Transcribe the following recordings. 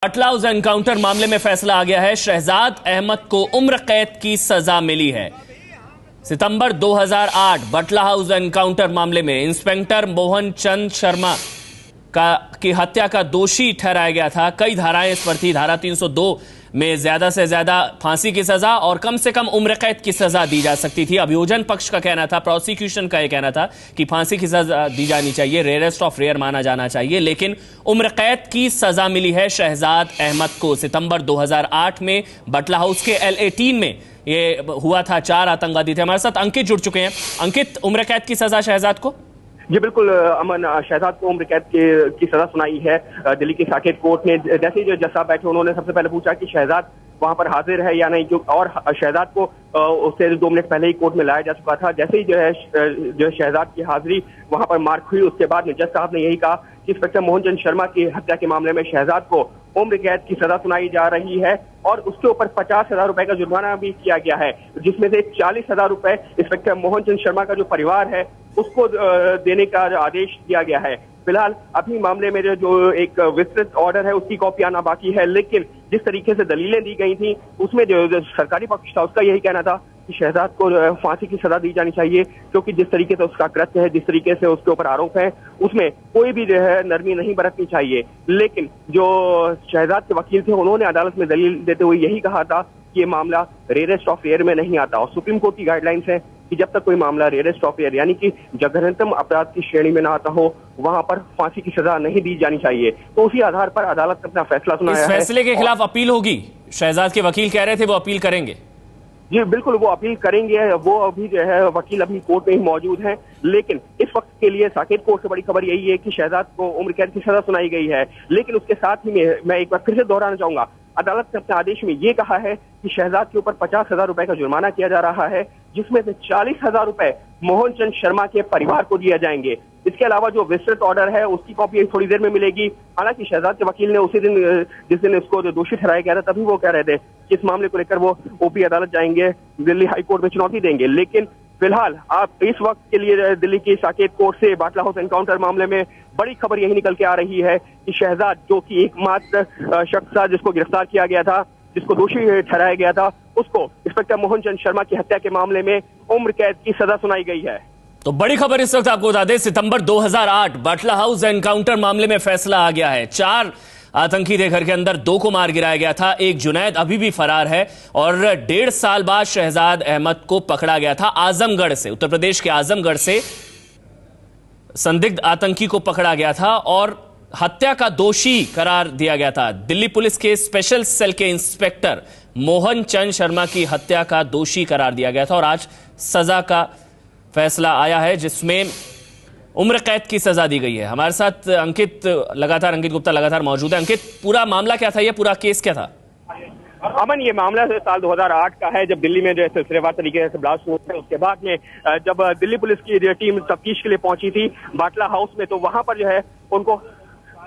बाटला house encounter मामले में फैसला आ गया है। शहजाद अहमद को उम्र कैद की सजा मिली है। सितंबर 2008 बाटला हाउस एनकाउंटर मामले में इंस्पेक्टर मोहन चंद शर्मा की हत्या का दोषी ठहराया गया था। कई धाराएं इस पर थी। धारा 302 में ज्यादा से ज्यादा फांसी की सजा और कम से कम उम्र कैद की सजा दी जा सकती थी। अभियोजन पक्ष का कहना था, प्रोसिक्यूशन का यह कहना था कि फांसी की सजा दी जानी चाहिए, रेयरेस्ट ऑफ रेयर माना जाना चाहिए, लेकिन उम्र कैद की सजा मिली है शहजाद अहमद को। सितंबर 2008 में बाटला हाउस के L18 में ये हुआ था। 4 आतंकवादी थे। हमारे साथ अंकित जुड़ चुके हैं। अंकित, उम्र कैद की सजा शहजाद को? जी बिल्कुल अमन, शहजाद को उम्र कैद की सजा सुनाई है दिल्ली की साकेत कोर्ट ने। जैसे ही जो जज साहब बैठे उन्होंने सबसे पहले पूछा कि शहजाद वहां पर हाजिर है या नहीं, और शहजाद को उससे 2 मिनट पहले ही कोर्ट में लाया जा चुका था। जैसे ही जो शहजाद की हाजिरी वहां पर मार्क हुई, उसके बाद में जज साहब ने यही कहा कि इंस्पेक्टर मोहन चंद शर्मा की हत्या के मामले में शहजाद को उम्र कैद की सजा सुनाई जा रही है और उसके ऊपर 50,000 रुपए का जुर्माना भी किया गया है, जिसमें से 40,000 रुपए इंस्पेक्टर मोहन चंद शर्मा का जो परिवार है उसको देने का आदेश दिया गया है। फिलहाल अभी मामले में जो एक विस्तृत ऑर्डर है उसकी कॉपी आना बाकी है, लेकिन जिस तरीके से दलीलें दी गई थी उसमें जो सरकारी पक्ष था उसका यही कहना था कि शहजाद को फांसी की सजा दी जानी चाहिए, क्योंकि जिस तरीके से उसका कृत्य है, जिस तरीके से उसके ऊपर आरोप है, उसमें कोई भी जो है नरमी नहीं बरतनी चाहिए। लेकिन जो शहजाद के वकील थे उन्होंने अदालत में दलील देते हुए यही कहा था कि ये मामला रेयरेस्ट ऑफ रेयर में नहीं आता, और सुप्रीम कोर्ट की गाइडलाइंस है कि जब तक कोई मामला रेयरेस्ट ऑफ रेयर यानी कि जघन्यतम अपराध की श्रेणी में ना आता हो, वहां पर फांसी की सजा नहीं दी जानी चाहिए। तो उसी आधार पर अदालत ने अपना फैसला सुनाया है। इस फैसले के खिलाफ अपील होगी? शहजाद के वकील कह रहे थे वो अपील करेंगे। जी बिल्कुल, वो अपील करेंगे। वो अभी जो है वकील अभी कोर्ट में ही मौजूद हैं, लेकिन इस वक्त के लिए साकेत कोर्ट से बड़ी खबर यही है कि शहजाद को उम्र कैद की सजा सुनाई गई है। लेकिन उसके साथ ही मैं एक बार फिर से दोहराना चाहूंगा, अदालत ने अपने आदेश में ये कहा है कि शहजाद के ऊपर 50,000 रुपए का जुर्माना किया जा रहा है, जिसमें से 40,000 रुपए मोहन चंद शर्मा के परिवार को दिए जाएंगे। इसके अलावा जो विस्तृत ऑर्डर है उसकी कॉपी थोड़ी देर में मिलेगी। हालांकि शहजाद के वकील ने उसी दिन जिस दिन इसको जो दोषी ठहराया गया था तभी वो कह रहे थे कि इस मामले को लेकर वो ओपी अदालत जाएंगे, दिल्ली हाई कोर्ट में चुनौती देंगे। लेकिन फिलहाल आप इस वक्त के लिए दिल्ली की साकेत कोर्ट से बाटला हाउस एनकाउंटर मामले में बड़ी खबर यही निकल के आ रही है कि शहजाद, जो कि एकमात्र शख्स था जिसको गिरफ्तार किया गया था, जिसको दोषी ठहराया गया था, उसको इंस्पेक्टर मोहन चंद शर्मा की हत्या के मामले में उम्र कैद की सजा सुनाई गई है। तो बड़ी खबर इस वक्त आपको बता दें, सितंबर 2008 बाटला हाउस एनकाउंटर मामले में फैसला आ गया है। 4 आतंकी थे घर के अंदर, 2 को मार गिराया गया था। एक जुनैद अभी भी फरार है और 1.5 साल बाद शहजाद अहमद को पकड़ा गया था आजमगढ़ से, उत्तर प्रदेश के आजमगढ़ से संदिग्ध आतंकी को पकड़ा गया था और हत्या का दोषी करार दिया गया था। दिल्ली पुलिस के स्पेशल सेल के इंस्पेक्टर मोहन चंद शर्मा की हत्या का दोषी करार दिया गया था और आज सजा का फैसला आया है, जिसमें उम्र कैद की सजा दी गई है। हमारे साथ अंकित गुप्ता लगातार मौजूद है। अंकित, पूरा मामला क्या था? ये पूरा केस क्या था? अमन, ये मामला साल 2008 का है, जब दिल्ली में जो सिलसिलेवार तरीके से ब्लास्ट हुआ था। उसके बाद में जब दिल्ली पुलिस की टीम तफ्तीश के लिए पहुंची थी बाटला हाउस में, तो वहां पर जो है उनको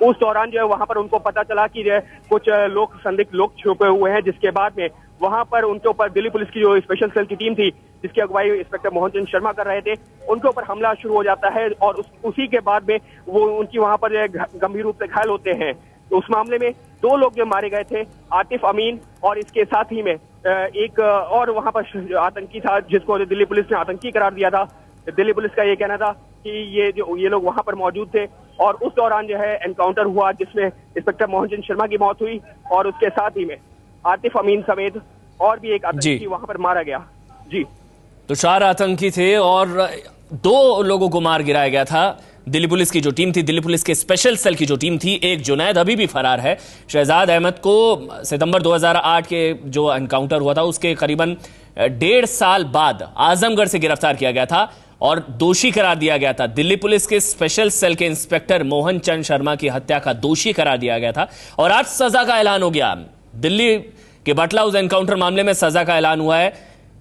उस दौरान जो है वहां पर उनको पता चला कि जो है कुछ लोग, संदिग्ध लोग छुपे हुए हैं, जिसके बाद में वहां पर उनके ऊपर दिल्ली पुलिस की जो स्पेशल सेल की टीम थी, जिसकी अगुवाई इंस्पेक्टर मोहन चंद शर्मा कर रहे थे, उनके ऊपर हमला शुरू हो जाता है और उसी के बाद में वो उनकी वहां पर गंभीर रूप से घायल होते हैं। तो उस मामले में 2 लोग जो मारे गए थे, आतिफ अमीन और इसके साथ ही में एक और वहां पर आतंकी था जिसको दिल्ली पुलिस ने आतंकी करार दिया था। दिल्ली पुलिस का ये कहना था कि ये लोग वहां पर मौजूद थे और उस दौरान जो है एनकाउंटर हुआ, जिसमें इंस्पेक्टर मोहन चंद शर्मा की मौत हुई और उसके साथ ही में आतिफ अमीन समेत और भी एक आतंकी वहां पर मारा गया। जी, तो 4 आतंकी थे और 2 लोगों को मार गिराया गया था। दिल्ली पुलिस की जो टीम थी, दिल्ली पुलिस के स्पेशल सेल की जो टीम थी, एक जुनैद अभी भी फरार है। शहजाद अहमद को सितंबर 2008 के जो एनकाउंटर हुआ था उसके करीबन 1.5 साल बाद आजमगढ़ से गिरफ्तार किया गया था और दोषी करार दिया गया था। दिल्ली पुलिस के स्पेशल सेल के इंस्पेक्टर मोहन चंद शर्मा की हत्या का दोषी करार दिया गया था और आज सजा का ऐलान हो गया। दिल्ली के बाटला हाउस एनकाउंटर मामले में सजा का ऐलान हुआ है।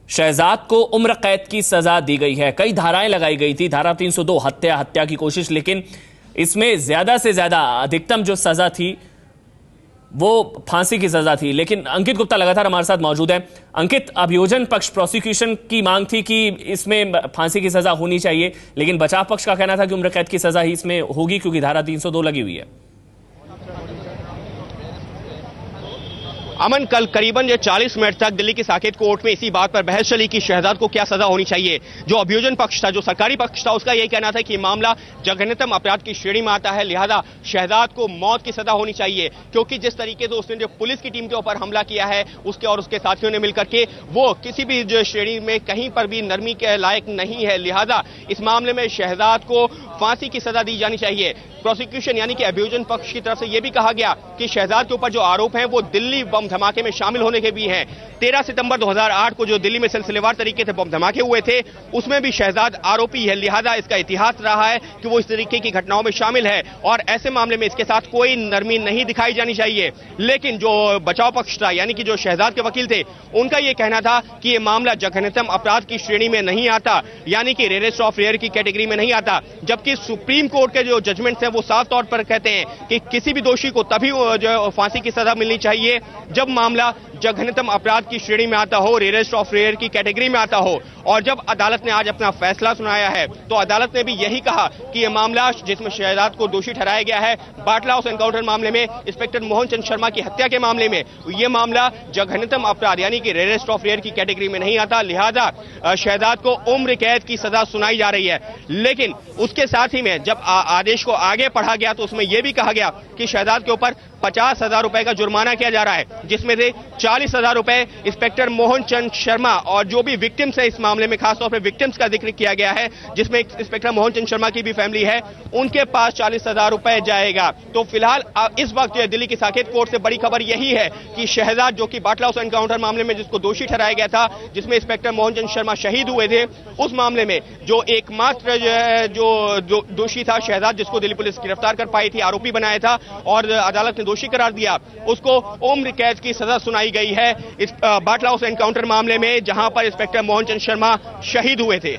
शहजाद को उम्र कैद की सजा दी गई है। कई धाराएं लगाई गई थी, धारा 302 हत्या की कोशिश, लेकिन इसमें ज्यादा से ज्यादा अधिकतम जो सजा थी वो फांसी की सजा थी। लेकिन अंकित गुप्ता लगातार हमारे साथ मौजूद है। अंकित, अभियोजन पक्ष, प्रोसिक्यूशन की मांग थी कि इसमें फांसी की सजा होनी चाहिए, लेकिन बचाव पक्ष का कहना था कि उम्र कैद की सजा ही इसमें होगी क्योंकि धारा 302 लगी हुई है। अमन, कल करीबन 40 मिनट तक दिल्ली की साकेत कोर्ट में इसी बात पर बहस चली कि शहजाद को क्या सजा होनी चाहिए। जो अभियोजन पक्ष था, जो सरकारी पक्ष था, उसका यही कहना था कि मामला जघन्यतम अपराध की श्रेणी में आता है, लिहाजा शहजाद को मौत की सजा होनी चाहिए, क्योंकि जिस तरीके से उसने जो पुलिस की टीम के ऊपर हमला किया है, उसके और उसके साथियों ने मिलकर के, वो किसी भी जो श्रेणी में कहीं पर भी नरमी के लायक नहीं है। लिहाजा इस मामले में शहजाद को फांसी की सजा दी जानी चाहिए। प्रोसिक्यूशन यानी कि अभियोजन पक्ष की तरफ से यह भी कहा गया कि शहजाद के ऊपर जो आरोप हैं वो दिल्ली बम धमाके में शामिल होने के भी हैं। 13 सितंबर 2008 को जो दिल्ली में सिलसिलेवार तरीके से बम धमाके हुए थे, उसमें भी शहजाद आरोपी है। लिहाजा इसका इतिहास रहा है कि वो इस तरीके की घटनाओं में शामिल है और ऐसे मामले में इसके साथ कोई नरमी नहीं दिखाई जानी चाहिए। लेकिन जो बचाव पक्ष था, यानी कि जो शहजाद के वकील थे, उनका यह कहना था कि यह मामला जघन्यतम अपराध की श्रेणी में नहीं आता, यानी कि रेयरेस्ट ऑफ रेयर की कैटेगरी में नहीं आता। जबकि सुप्रीम कोर्ट के जो जजमेंट्स हैं वो साफ तौर पर कहते हैं कि किसी भी दोषी को तभी जो फांसी की सजा मिलनी चाहिए जब मामला जघन्यतम अपराध की श्रेणी में आता हो, रेयरेस्ट ऑफ रेयर की कैटेगरी में आता हो। और जब अदालत ने आज अपना फैसला सुनाया है, तो अदालत ने भी यही कहा कि यह मामला जिसमें शहजाद को दोषी ठहराया गया है, बाटला हाउस एनकाउंटर मामले में, इंस्पेक्टर मोहन चंद शर्मा की हत्या के मामले में, यह मामला जघन्यतम अपराध यानी कि रेयरेस्ट ऑफ रेयर की कैटेगरी में नहीं आता। लिहाजा शहजाद को उम्र कैद की सजा सुनाई जा रही है। लेकिन उसके साथ ही में जब आदेश को आगे पढ़ा गया तो उसमें यह भी कहा गया कि शहजाद के ऊपर 50,000 रुपए का जुर्माना किया जा रहा है, जिसमें से 40,000 रुपए इंस्पेक्टर मोहन चंद शर्मा और जो भी विक्टिम्स है इस मामले में, खासतौर पर विक्टिम्स का जिक्र किया गया है, जिसमें इंस्पेक्टर मोहन चंद शर्मा की भी फैमिली है, उनके पास 40,000 रुपए जाएगा। तो फिलहाल इस वक्त दिल्ली की साकेत कोर्ट से बड़ी खबर यही है कि शहजाद, जो कि बाटला हाउस एनकाउंटर मामले में जिसको दोषी ठहराया गया था, जिसमें इंस्पेक्टर मोहन चंद शर्मा शहीद हुए थे, उस मामले में जो एकमात्र जो दोषी था शहजाद, जिसको दिल्ली पुलिस गिरफ्तार कर पाई थी, आरोपी बनाया था और अदालत ने दोषी करार दिया, उसको उम्र कैद की सजा सुनाई गई है इस बाटला हाउस एनकाउंटर मामले में, जहां पर इंस्पेक्टर मोहन चंद शर्मा शहीद हुए थे।